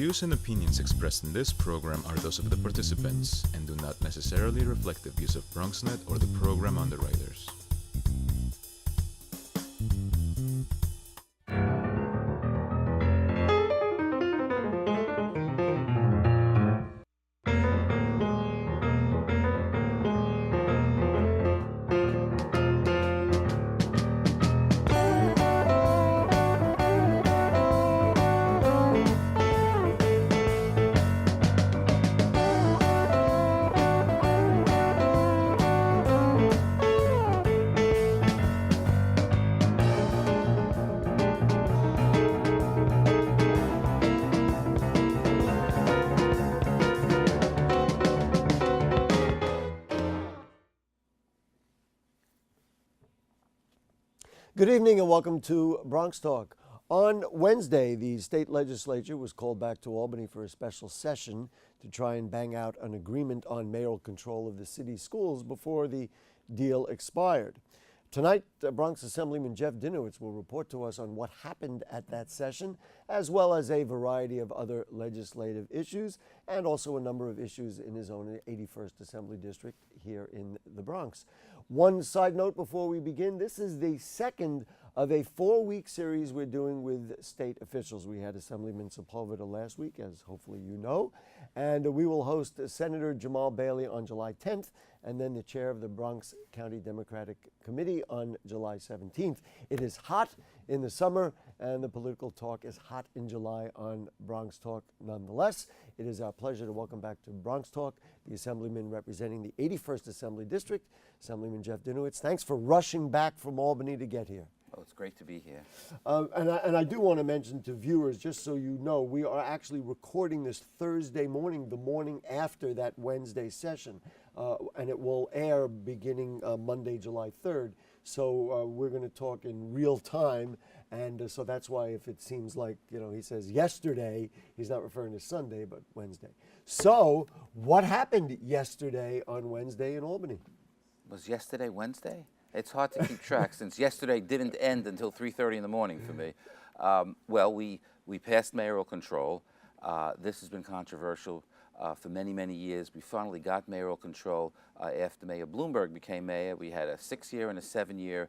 views and opinions expressed in this program are those of the participants and do not necessarily reflect the views of BronxNet or the program underwriters. Good evening and welcome to BronxTalk. On Wednesday, the state legislature was called back to Albany for a special session to try and bang out an agreement on mayoral control of the city's schools before the deal expired. Tonight, Bronx Assemblyman Jeff Dinowitz will report to us on what happened at that session, as well as a variety of other legislative issues, and also a number of issues in his own 81st Assembly District here in the Bronx. One side note before we begin, this is the second of a 4-week series we're doing with state officials. We had Assemblyman Sepulveda last week, as hopefully you know, and we will host Senator Jamal Bailey on July 10th, and then the chair of the Bronx County Democratic Committee on July 17th. It is hot in the summer, and the political talk is hot in July on BronxTalk nonetheless. It is our pleasure to welcome back to BronxTalk the Assemblyman representing the 81st Assembly District, Assemblyman Jeff Dinowitz. Thanks for rushing back from Albany to get here. Oh, it's great to be here. And I do want to mention to viewers, just so you know, we are actually recording this Thursday morning, the morning after that Wednesday session, and it will air beginning Monday, July 3rd. So we're going to talk in real time, and so that's why if it seems like, you know, he says yesterday, he's not referring to Sunday, but Wednesday. So what happened yesterday on Wednesday in Albany? Was yesterday Wednesday? It's hard to keep track since yesterday didn't end until 3:30 in the morning for me. Well, we passed mayoral control. This has been controversial for many, many years. We finally got mayoral control after Mayor Bloomberg became mayor. We had a 6-year and a 7-year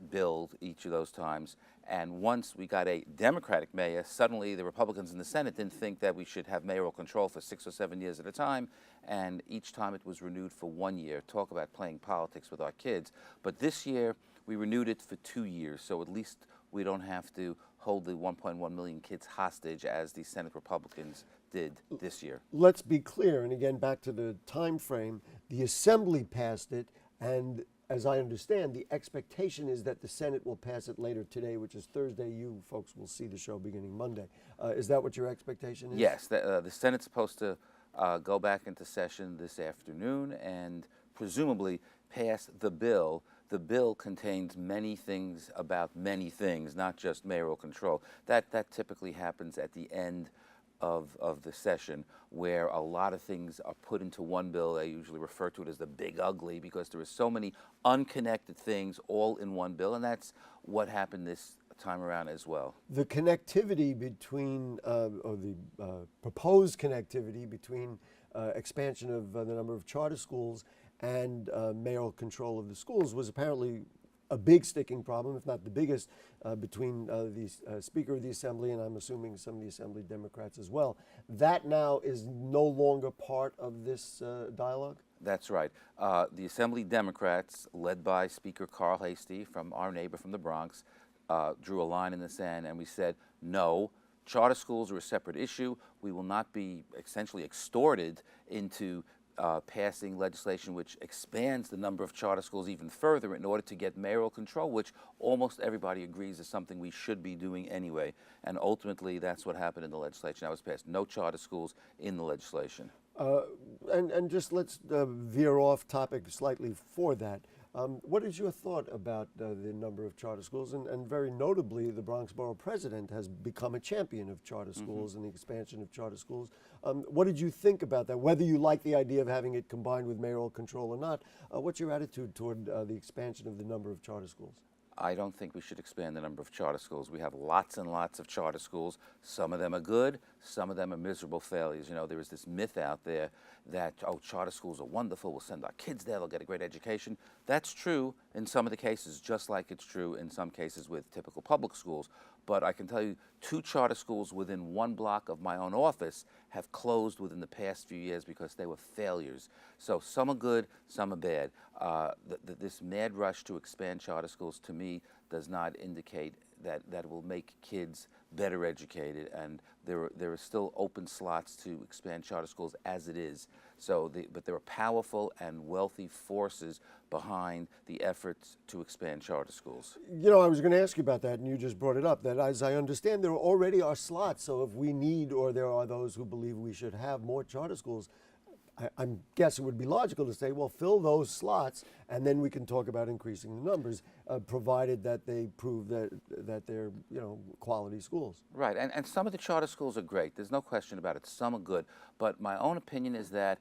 bill each of those times. And once we got a Democratic mayor, suddenly the Republicans in the Senate didn't think that we should have mayoral control for 6 or 7 years at a time. And each time it was renewed for 1 year. Talk about playing politics with our kids. But this year, we renewed it for 2 years. So at least we don't have to hold the 1.1 million kids hostage as the Senate Republicans did this year. Let's be clear, and again, back to the time frame, the Assembly passed it, and as I understand, the expectation is that the Senate will pass it later today, which is Thursday. You folks will see the show beginning Monday. Is that what your expectation is? Yes, the Senate's supposed to go back into session this afternoon and presumably pass the bill. The bill contains many things about many things, not just mayoral control. That typically happens at the end of the session, where a lot of things are put into one bill. They usually refer to it as the big ugly because there are so many unconnected things all in one bill, and that's what happened this time around as well. The connectivity between, or the proposed connectivity between expansion of the number of charter schools and mayoral control of the schools was apparently a big sticking problem, if not the biggest, between the Speaker of the Assembly and I'm assuming some of the Assembly Democrats as well. That now is no longer part of this dialogue? That's right. The Assembly Democrats, led by Speaker Carl Hastie from our neighbor from the Bronx, drew a line in the sand, and we said, no, charter schools are a separate issue. We will not be essentially extorted into passing legislation which expands the number of charter schools even further in order to get mayoral control, which almost everybody agrees is something we should be doing anyway. And ultimately, that's what happened in the legislation that was passed. No charter schools in the legislation. And just let's veer off topic slightly for that. What is your thought about the number of charter schools? And very notably, the Bronx Borough President has become a champion of charter schools and the expansion of charter schools. What did you think about that? Whether you like the idea of having it combined with mayoral control or not, what's your attitude toward the expansion of the number of charter schools? I don't think we should expand the number of charter schools. We have lots and lots of charter schools. Some of them are good, some of them are miserable failures. You know, there is this myth out there that, oh, charter schools are wonderful, we'll send our kids there, they'll get a great education. That's true in some of the cases, just like it's true in some cases with typical public schools. But I can tell you, 2 charter schools within 1 block of my own office have closed within the past few years because they were failures. So some are good, some are bad. This mad rush to expand charter schools, to me, does not indicate that it will make kids better educated, and there are still open slots to expand charter schools as it is. But there are powerful and wealthy forces behind the efforts to expand charter schools. You know, I was going to ask you about that, and you just brought it up, that as I understand, there already are slots. So if we need, or there are those who believe we should have more charter schools, I guess it would be logical to say, well, fill those slots, and then we can talk about increasing the numbers, provided that they prove that they're, you know, quality schools. Right, and some of the charter schools are great. There's no question about it. Some are good. But my own opinion is that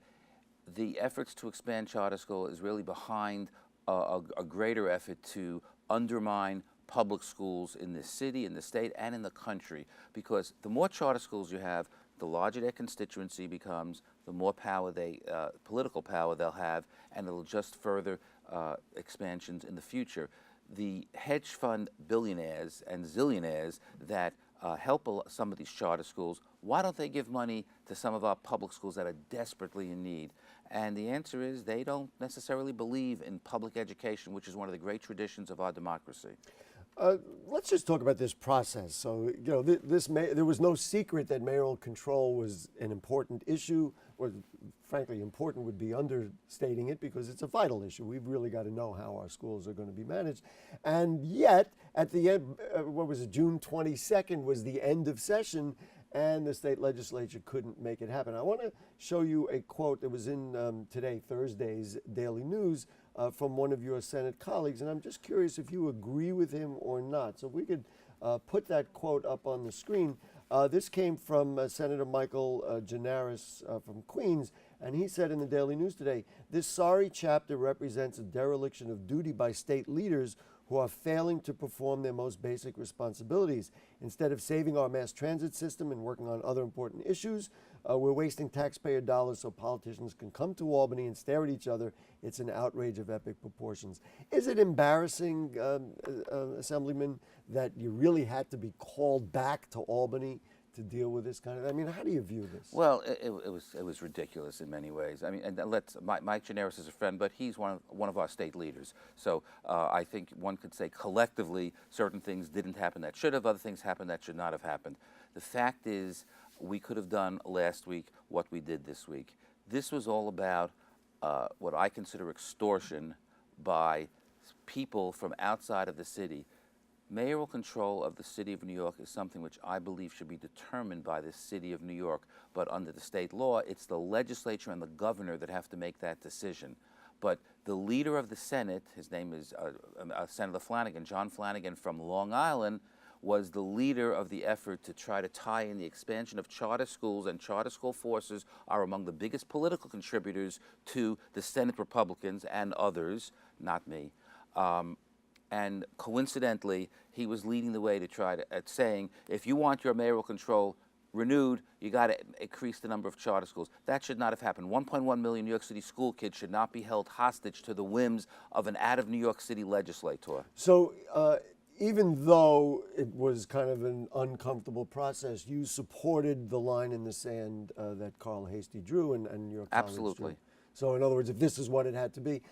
the efforts to expand charter school is really behind a greater effort to undermine public schools in this city, in the state, and in the country. Because the more charter schools you have, the larger their constituency becomes, the more power political power they'll have, and it'll just further expansions in the future. The hedge fund billionaires and zillionaires that help some of these charter schools, why don't they give money to some of our public schools that are desperately in need? And the answer is they don't necessarily believe in public education, which is one of the great traditions of our democracy. Let's just talk about this process. So, you know, there was no secret that mayoral control was an important issue, or frankly, important would be understating it, because it's a vital issue. We've really got to know how our schools are going to be managed. And yet, at the end, what was it, June 22nd was the end of session, and the state legislature couldn't make it happen. I want to show you a quote that was in today, Thursday's Daily News, from one of your Senate colleagues, and I'm just curious if you agree with him or not. So if we could put that quote up on the screen. This came from Senator Michael Gianaris from Queens, and he said in the Daily News today, "This sorry chapter represents a dereliction of duty by state leaders who are failing to perform their most basic responsibilities. Instead of saving our mass transit system and working on other important issues, we're wasting taxpayer dollars so politicians can come to Albany and stare at each other. It's an outrage of epic proportions." Is it embarrassing, Assemblyman, that you really had to be called back to Albany to deal with this kind of? I mean, how do you view this? Well, it was ridiculous in many ways. I mean, and Mike Gianaris is a friend, but he's one of our state leaders. So I think one could say collectively certain things didn't happen that should have, other things happened that should not have happened. The fact is, we could have done last week what we did this week. This was all about what I consider extortion by people from outside of the city. Mayoral control of the city of New York is something which I believe should be determined by the city of New York, but under the state law, it's the legislature and the governor that have to make that decision. But the leader of the Senate, his name is Senator Flanagan, John Flanagan from Long Island, was the leader of the effort to try to tie in the expansion of charter schools, and charter school forces are among the biggest political contributors to the Senate Republicans and others, not me. And coincidentally, he was leading the way to try to, saying, if you want your mayoral control renewed, you got to increase the number of charter schools. That should not have happened. 1.1 million New York City school kids should not be held hostage to the whims of an out-of-New York City legislator. So even though it was kind of an uncomfortable process, you supported the line in the sand that Carl Hastie drew and your colleagues Absolutely. drew. So in other words, if this is what it had to be,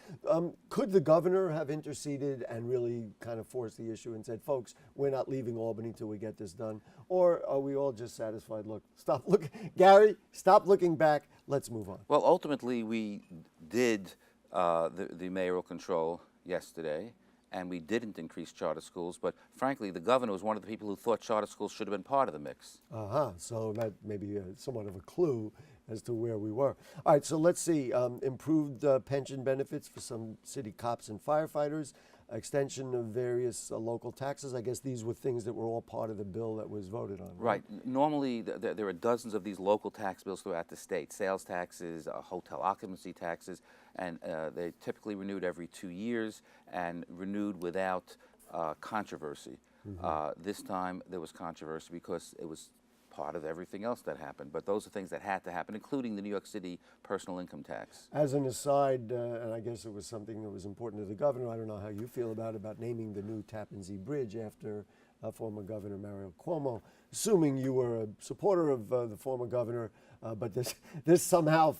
could the governor have interceded and really kind of forced the issue and said, folks, we're not leaving Albany till we get this done? Or are we all just satisfied? Look, stop looking, Gary, stop looking back. Let's move on. Well, ultimately, we did the mayoral control yesterday, and we didn't increase charter schools. But frankly, the governor was one of the people who thought charter schools should have been part of the mix. So that may be somewhat of a clue as to where we were. All right, so let's see. Improved pension benefits for some city cops and firefighters, extension of various local taxes. I guess these were things that were all part of the bill that was voted on. Right. Normally, there are dozens of these local tax bills throughout the state, sales taxes, hotel occupancy taxes, and they're typically renewed every 2 years and renewed without controversy. This time there was controversy because it was part of everything else that happened. But those are things that had to happen, including the New York City personal income tax. As an aside, and I guess it was something that was important to the governor, I don't know how you feel about naming the new Tappan Zee Bridge after former Governor Mario Cuomo, assuming you were a supporter of the former governor, but this somehow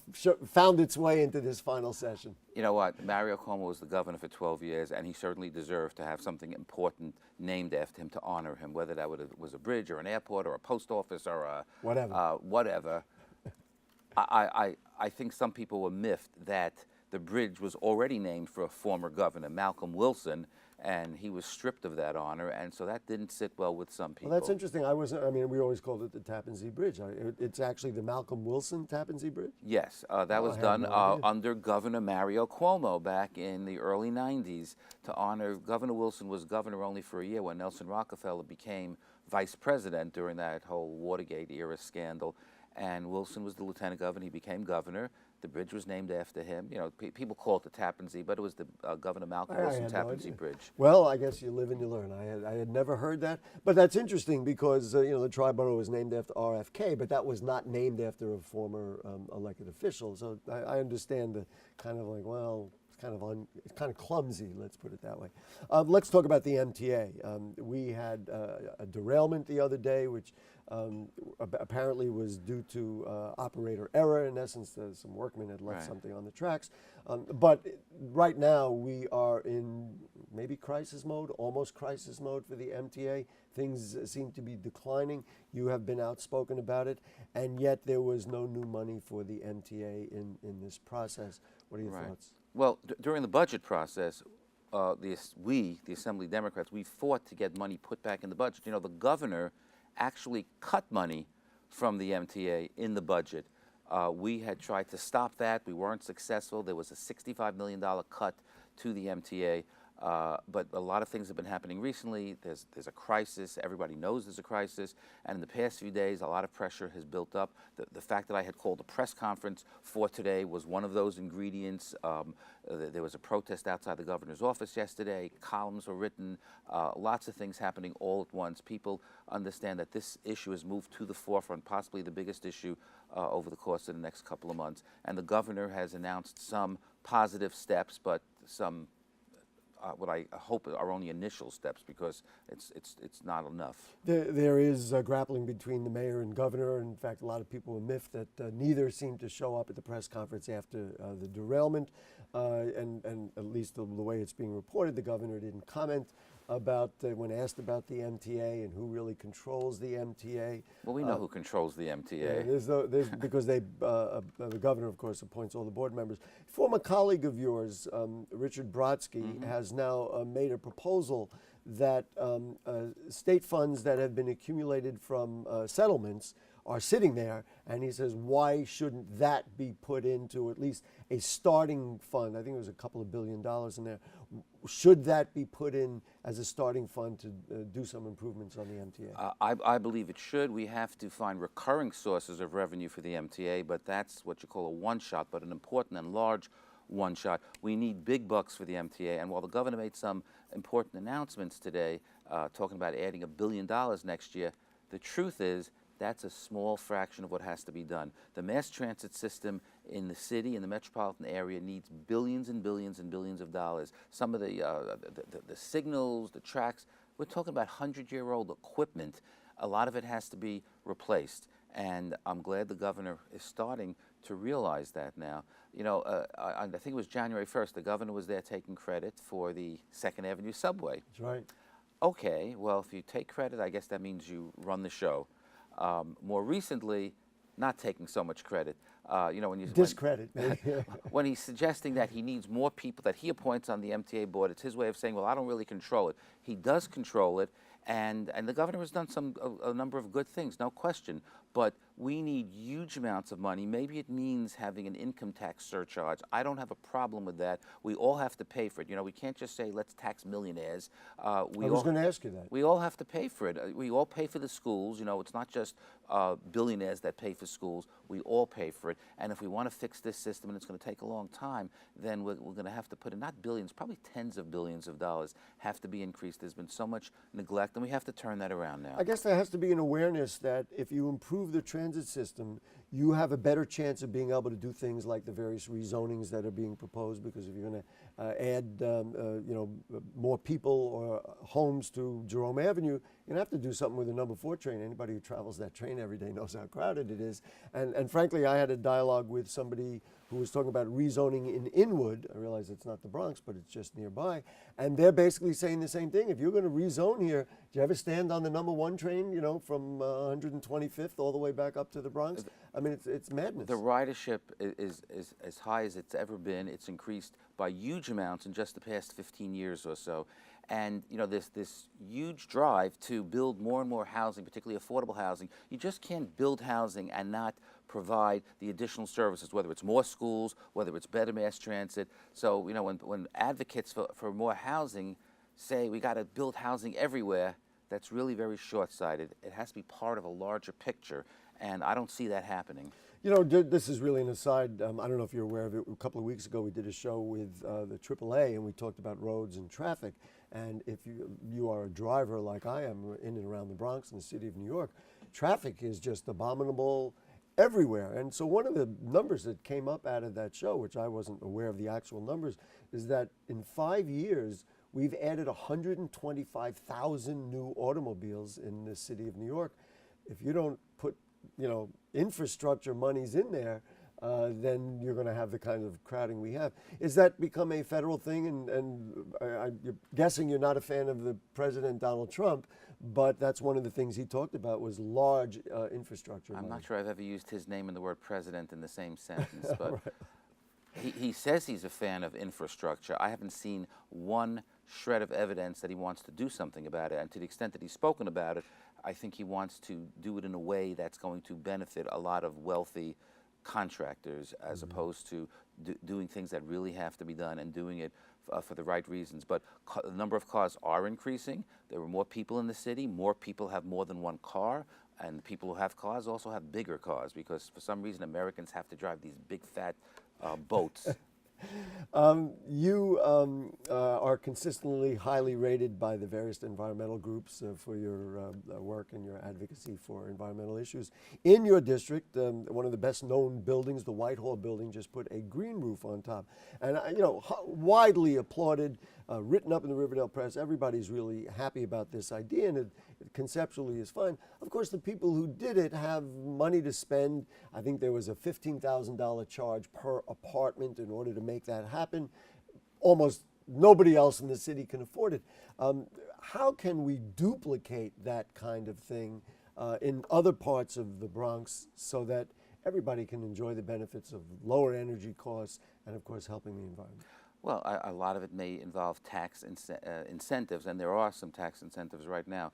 found its way into this final session. You know what? Mario Cuomo was the governor for 12 years, and he certainly deserved to have something important named after him to honor him, whether that was a bridge or an airport or a post office or a whatever. I think some people were miffed that the bridge was already named for a former governor, Malcolm Wilson, and he was stripped of that honor, and so that didn't sit well with some people. Well, that's interesting. I mean, we always called it the Tappan Zee Bridge. It's actually the Malcolm Wilson Tappan Zee Bridge? Yes, that was done under Governor Mario Cuomo back in the early 90s to honor. Governor Wilson was governor only for a year when Nelson Rockefeller became vice president during that whole Watergate era scandal. And Wilson was the lieutenant governor. He became governor. The bridge was named after him. You know, people call it the Tappan Zee, but it was the Governor Malcolm Wilson Tappan Zee Bridge. Well, I guess you live and you learn. I had never heard that, but that's interesting because you know, the Tri-Borough was named after RFK, but that was not named after a former elected official. So I understand the kind of like, well, it's kind of clumsy, let's put it that way. Let's talk about the MTA. We had a derailment the other day, which apparently was due to operator error. In essence, some workmen had left something on the tracks. But right now we are in maybe crisis mode, almost crisis mode for the MTA. Things seem to be declining. You have been outspoken about it, and yet there was no new money for the MTA in this process. What are your thoughts? Well, during the budget process, the Assembly Democrats, we fought to get money put back in the budget. You know, the governor actually cut money from the MTA in the budget. We had tried to stop that. We weren't successful. There was a $65 million cut to the MTA. But a lot of things have been happening recently. There's a crisis. Everybody knows there's a crisis. And in the past few days, a lot of pressure has built up. The fact that I had called a press conference for today was one of those ingredients. There was a protest outside the governor's office yesterday. Columns were written. Lots of things happening all at once. People understand that this issue has moved to the forefront, possibly the biggest issue over the course of the next couple of months. And the governor has announced some positive steps, but some what I hope are only initial steps, because it's not enough. There is grappling between the mayor and governor. In fact, a lot of people were miffed that neither seemed to show up at the press conference after the derailment. And at least the way it's being reported, the governor didn't comment about when asked about the MTA and who really controls the MTA. Well, we know who controls the MTA. Yeah, because the governor, of course, appoints all the board members. Former colleague of yours, Richard Brodsky, has now made a proposal that state funds that have been accumulated from settlements are sitting there, and he says, why shouldn't that be put into at least a starting fund? I think it was a couple of $1 billion in there. Should that be put in as a starting fund to do some improvements on the MTA? I believe it should. We have to find recurring sources of revenue for the MTA, but that's what you call a one-shot, but an important and large one-shot. We need big bucks for the MTA, and while the governor made some important announcements today, talking about adding $1 billion next year, the truth is that's a small fraction of what has to be done. The mass transit system in the city, in the metropolitan area, needs billions and billions and billions of dollars. Some of the signals, the tracks, we're talking about 100-year-old equipment. A lot of it has to be replaced, and I'm glad the governor is starting to realize that now. You know, I think it was January 1st, the governor was there taking credit for the 2nd Avenue subway. That's right. Okay, well, if you take credit, I guess that means you run the show. More recently, not taking so much credit. You know, when you discredit, when he's suggesting that he needs more people that he appoints on the MTA board, it's his way of saying, well, I don't really control it. He does control it, and the governor has done a number of good things, no question. But we need huge amounts of money. Maybe it means having an income tax surcharge. I don't have a problem with that. We all have to pay for it. You know, we can't just say, let's tax millionaires. I was going to ask you that. We all have to pay for it. We all pay for the schools. You know, it's not just billionaires that pay for schools. We all pay for it. And if we want to fix this system, and it's going to take a long time, then we're going to have to put in not billions, probably tens of billions of dollars have to be increased. There's been so much neglect, and we have to turn that around now. I guess there has to be an awareness that if you improve the transit system, you have a better chance of being able to do things like the various rezonings that are being proposed, because if you're going to add more people or homes to Jerome Avenue, you're going to have to do something with the number 4 train. Anybody who travels that train every day knows how crowded it is. And frankly, I had a dialogue with somebody who was talking about rezoning in Inwood. I realize it's not the Bronx, but it's just nearby. And they're basically saying the same thing. If you're going to rezone here, do you ever stand on the number 1 train, from 125th all the way back up to the Bronx? I mean, it's madness. The ridership is as high as it's ever been. It's increased by huge amounts in just the past 15 years or so. And this huge drive to build more and more housing, particularly affordable housing. You just can't build housing and not provide the additional services, whether it's more schools, whether it's better mass transit. So when advocates for more housing say we got to build housing everywhere, that's really very short-sighted. It has to be part of a larger picture, and I don't see that happening. This is really an aside. I don't know if you're aware of it. A couple of weeks ago, we did a show with the AAA, and we talked about roads and traffic. And if you are a driver like I am in and around the Bronx and the city of New York, traffic is just abominable everywhere. And so one of the numbers that came up out of that show, which I wasn't aware of the actual numbers, is that in 5 years, we've added 125,000 new automobiles in the city of New York. If you don't put infrastructure monies in there, then you're going to have the kind of crowding we have. Is that become a federal thing? And I'm guessing you're not a fan of the President Donald Trump, but that's one of the things he talked about was large infrastructure money. I'm not sure I've ever used his name and the word president in the same sentence, but right. He says he's a fan of infrastructure. I haven't seen one shred of evidence that he wants to do something about it, and to the extent that he's spoken about it, I think he wants to do it in a way that's going to benefit a lot of wealthy contractors, as opposed to doing things that really have to be done and doing it for the right reasons. But the number of cars are increasing. There are more people in the city. More people have more than one car. And the people who have cars also have bigger cars, because for some reason Americans have to drive these big fat boats. You are consistently highly rated by the various environmental groups for your work and your advocacy for environmental issues. In your district, one of the best known buildings, the Whitehall building, just put a green roof on top. And, widely applauded, written up in the Riverdale Press. Everybody's really happy about this idea, and it conceptually is fine. Of course, the people who did it have money to spend. I think there was a $15,000 charge per apartment in order to make that happen. Almost nobody else in the city can afford it. How can we duplicate that kind of thing in other parts of the Bronx so that everybody can enjoy the benefits of lower energy costs and, of course, helping the environment? Well, a lot of it may involve tax incentives, and there are some tax incentives right now.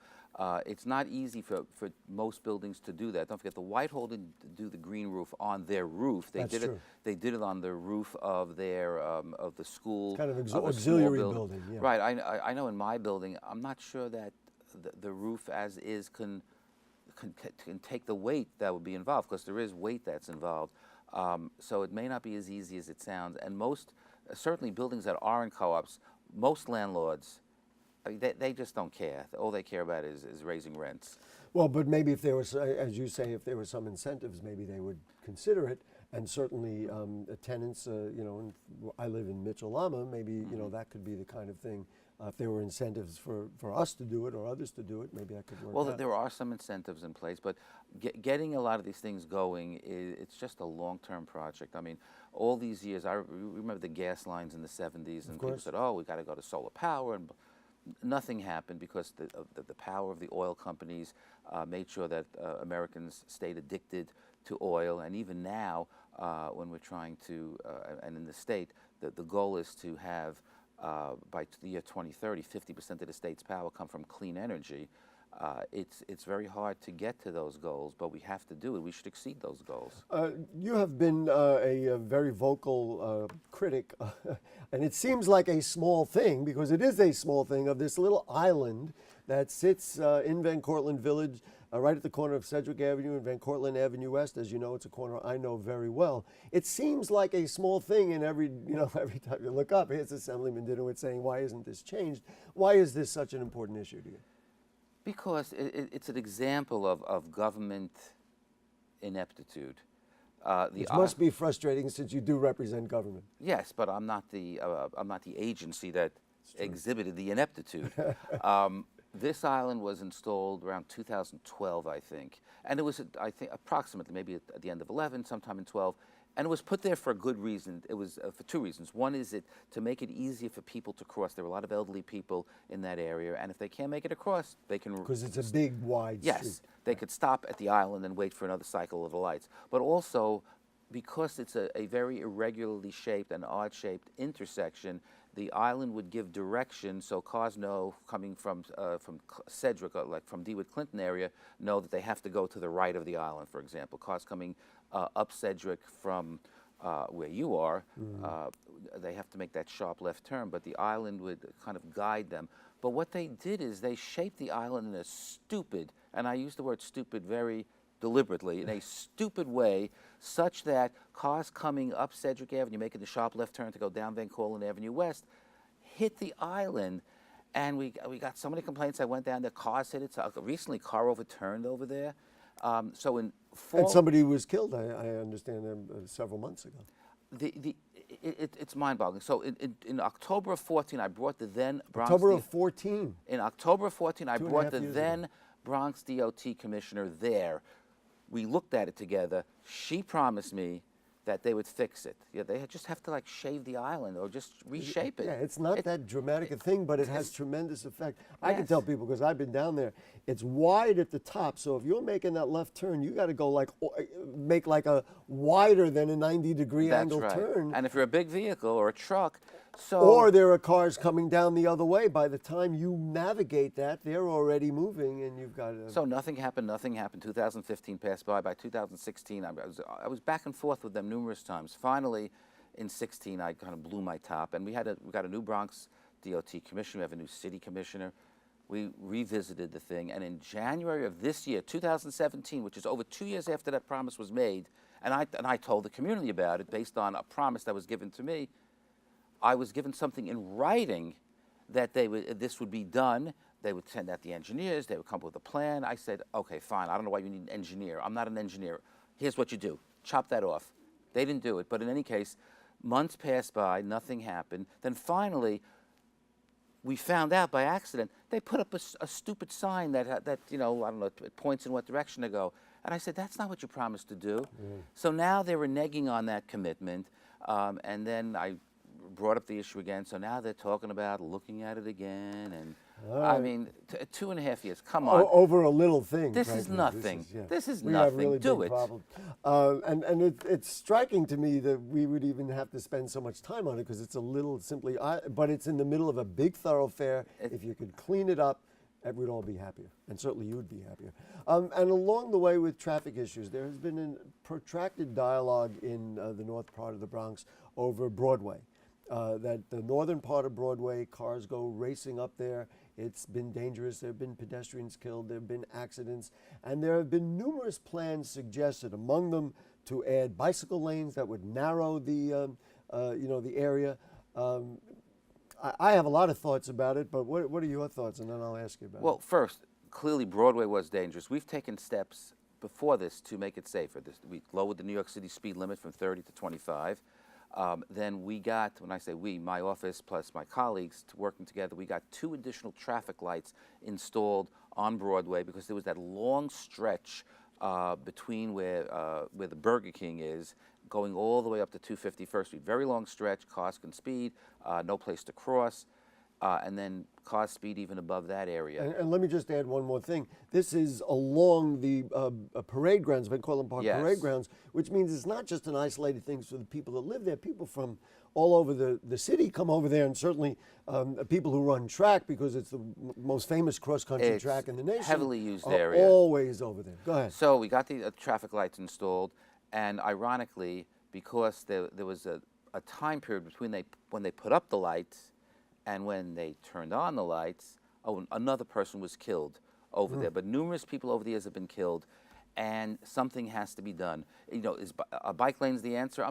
It's not easy for most buildings to do that. Don't forget, the Whitehall didn't do the green roof on their roof. They did it. They did it on the roof of their of the school. Kind of auxiliary building. Yeah. Right. I know in my building, I'm not sure that the roof as is can take the weight that would be involved, because there is weight that's involved. So it may not be as easy as it sounds. And certainly buildings that are in co-ops, most landlords, they just don't care. All they care about is raising rents. Well, but maybe if there was, as you say, if there were some incentives, maybe they would consider it. And certainly tenants, I live in Mitchell-Lama, maybe, that could be the kind of thing. If there were incentives for us to do it or others to do it, maybe I could work Well, out. there are some incentives in place, but getting a lot of these things going, it's just a long-term project. I mean, all these years, I remember the gas lines in the 70s, and people said, oh, we got to go to solar power, and nothing happened because the power of the oil companies made sure that Americans stayed addicted to oil. And even now, when we're trying to, and in the state, the goal is to have, by the year 2030, 50% of the state's power come from clean energy. It's very hard to get to those goals, but we have to do it. We should exceed those goals. You have been a very vocal critic, and it seems like a small thing, because it is a small thing, of this little island that sits in Van Cortlandt Village, right at the corner of Sedgwick Avenue and Van Cortlandt Avenue West. As you know, it's a corner I know very well. It seems like a small thing, and every time you look up, here's Assemblyman Dinowitz saying, "Why isn't this changed?" Why is this such an important issue to you? Because it's an example of government ineptitude. It must be frustrating since you do represent government. Yes, but I'm not the agency that exhibited the ineptitude. This island was installed around 2012, I think, and it was, I think, approximately maybe at the end of 11, sometime in 12, and it was put there for a good reason. It was for two reasons. One is to make it easier for people to cross. There were a lot of elderly people in that area, and if they can't make it across, they can... Because it's a big, wide street. Yes, they could stop at the island and wait for another cycle of the lights. But also, because it's a very irregularly shaped and odd-shaped intersection, the island would give direction, so cars know, coming from Sedgwick, or like from DeWitt Clinton area, know that they have to go to the right of the island, for example. Cars coming up Sedgwick from where you are, they have to make that sharp left turn, but the island would kind of guide them. But what they did is they shaped the island in a stupid, and I use the word stupid very deliberately, in a stupid way, such that cars coming up Sedgwick Avenue, making the sharp left turn to go down Van Cortlandt Avenue West, hit the island. And we got so many complaints. I went down there, cars hit it. So recently, car overturned over there. So in fall... And somebody was killed, I understand, several months ago. It's mind-boggling. So in October of 14, I brought the then Bronx... October of 14? In October of 14, I brought the then ago. Bronx DOT commissioner there. We looked at it together. She promised me that they would fix it. Yeah, they just have to like shave the island or just reshape it. Yeah, it's not that dramatic a thing, but it has tremendous effect. I can Yes. tell people because I've been down there. It's wide at the top, so if you're making that left turn, you got to go like make like a wider than a 90-degree angle That's right. turn. And if you're a big vehicle or a truck, so Or there are cars coming down the other way. By the time you navigate that, they're already moving, and you've got to... So nothing happened. 2015 passed by. By 2016, I was back and forth with them numerous times. Finally, in 16, I kind of blew my top, and we got a new Bronx DOT commissioner. We have a new city commissioner. We revisited the thing, and in January of this year, 2017, which is over 2 years after that promise was made, and I told the community about it based on a promise that was given to me. I was given something in writing that this would be done. They would send out the engineers. They would come up with a plan. I said, okay, fine. I don't know why you need an engineer. I'm not an engineer. Here's what you do. Chop that off. They didn't do it. But in any case, months passed by. Nothing happened. Then finally, we found out by accident, they put up a stupid sign that, you know, I don't know, it points in what direction to go. And I said, that's not what you promised to do. So now they were negging on that commitment. And then I brought up the issue again, so now they're talking about looking at it again, and I mean, 2.5 years. Come on, over a little thing. this is nothing. This is we nothing. Have really Do big it. Problem. And it's striking to me that we would even have to spend so much time on it because it's a little simply, but it's in the middle of a big thoroughfare. If you could clean it up, we'd all be happier, and certainly you would be happier. And along the way with traffic issues, there has been a protracted dialogue in the north part of the Bronx over Broadway. That the northern part of Broadway, cars go racing up there. It's been dangerous. There have been pedestrians killed. There have been accidents. And there have been numerous plans suggested, among them to add bicycle lanes that would narrow the, the area. I have a lot of thoughts about it, but what are your thoughts? And then I'll ask you about it. Well, first, clearly Broadway was dangerous. We've taken steps before this to make it safer. We lowered the New York City speed limit from 30 to 25. Then we got, when I say we, my office plus my colleagues working together, we got 2 additional traffic lights installed on Broadway because there was that long stretch between where the Burger King is, going all the way up to 251st Street. Very long stretch, cars can speed, no place to cross. And then cars speed even above that area. And let me just add one more thing. This is along the parade grounds, Van Cortlandt Park parade grounds, which means it's not just an isolated thing for the people that live there. People from all over the city come over there, and certainly people who run track, because it's the most famous cross-country track in the nation. Heavily used are area. Always over there. Go ahead. So we got the traffic lights installed, and ironically, because there was a time period between when they put up the lights and when they turned on the lights, another person was killed over there, but numerous people over the years have been killed, and something has to be done. You know, are bike lanes the answer?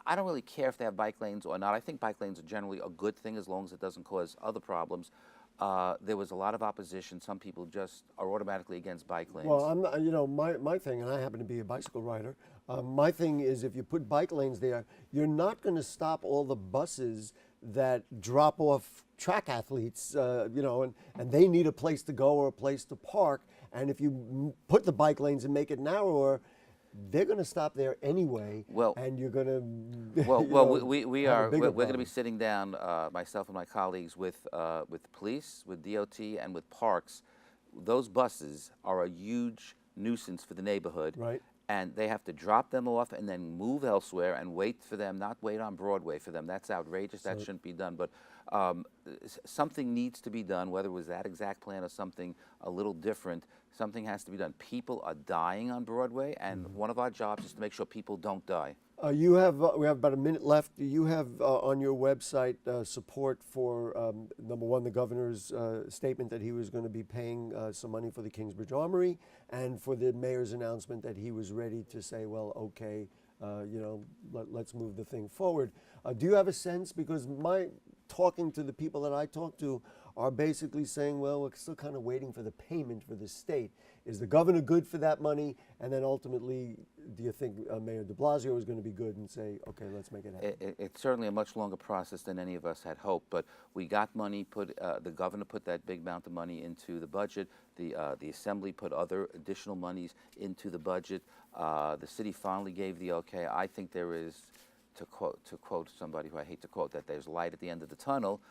I don't really care if they have bike lanes or not. I think bike lanes are generally a good thing as long as it doesn't cause other problems. There was a lot of opposition. Some people just are automatically against bike lanes. Well, I'm not, you know, my thing, and I happen to be a bicycle rider, my thing is if you put bike lanes there, you're not going to stop all the buses that drop off track athletes, you know, and they need a place to go or a place to park. And if you put the bike lanes and make it narrower, they're going to stop there anyway. Well, and you're going to. Well, we're going to be problem. sitting down, myself and my colleagues, with police, with DOT, and with parks. Those buses are a huge nuisance for the neighborhood. Right. And they have to drop them off and then move elsewhere and wait for them, not wait on Broadway for them. That's outrageous. That shouldn't be done. But something needs to be done, whether it was that exact plan or something a little different. Something has to be done. People are dying on Broadway, and one of our jobs is to make sure people don't die. You have we have about a minute left. Do you have on your website support for number one, the governor's statement that he was going to be paying some money for the Kingsbridge Armory, and for the mayor's announcement that he was ready to say, well, okay, you know, let's move the thing forward. Do you have a sense? Because my talking to the people that I talk to are basically saying, well, we're still kind of waiting for the payment for the state. Is the governor good for that money? And then ultimately, do you think Mayor de Blasio is going to be good and say, okay, let's make it happen? It's certainly a much longer process than any of us had hoped, but we got money. The governor put that big amount of money into the budget. The assembly put other additional monies into the budget. The city finally gave the okay. I think there is, to quote somebody who I hate to quote, that there's light at the end of the tunnel.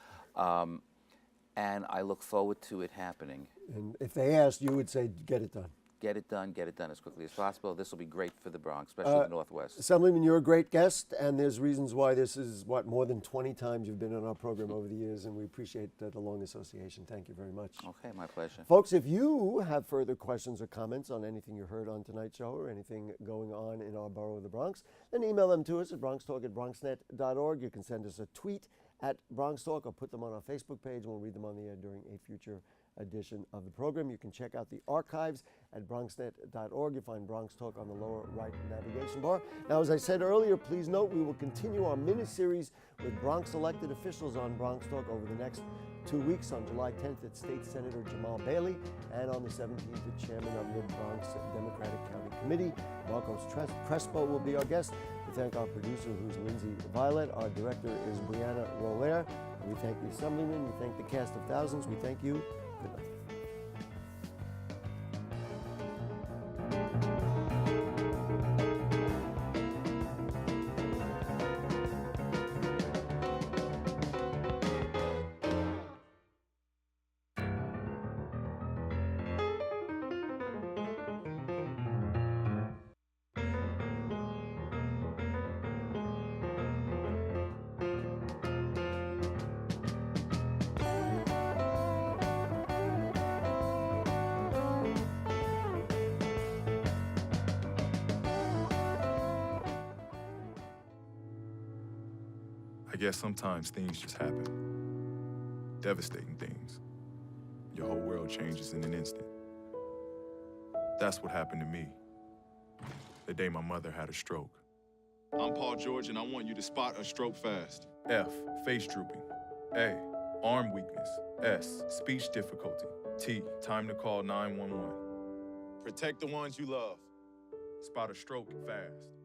And I look forward to it happening. And if they asked, you would say, get it done. Get it done as quickly as possible. This will be great for the Bronx, especially the Northwest. Assemblyman, you're a great guest, and there's reasons why this is, more than 20 times you've been on our program over the years, and we appreciate the long association. Thank you very much. Okay, my pleasure. Folks, if you have further questions or comments on anything you heard on tonight's show or anything going on in our borough of the Bronx, then email them to us at BronxTalk@BronxNet.org. You can send us a tweet at BronxTalk or put them on our Facebook page, and we'll read them on the air during a future edition of the program. You can check out the archives at BronxNet.org. You'll find Bronx Talk on the lower right navigation bar. Now, as I said earlier, please note we will continue our mini-series with Bronx elected officials on Bronx Talk over the next 2 weeks. On July 10th, it's State Senator Jamal Bailey, and on the 17th, the chairman of the Bronx Democratic County Committee, Marcos Crespo, will be our guest. We thank our producer, who's Lindsay Violet. Our director is Brianna Roller. We thank the Assemblyman. We thank the cast of thousands. We thank you. Good night. I guess sometimes things just happen. Devastating things. Your whole world changes in an instant. That's what happened to me the day my mother had a stroke. I'm Paul George, and I want you to spot a stroke fast. F, face drooping. A, arm weakness. S, speech difficulty. T, time to call 911. Protect the ones you love. Spot a stroke fast.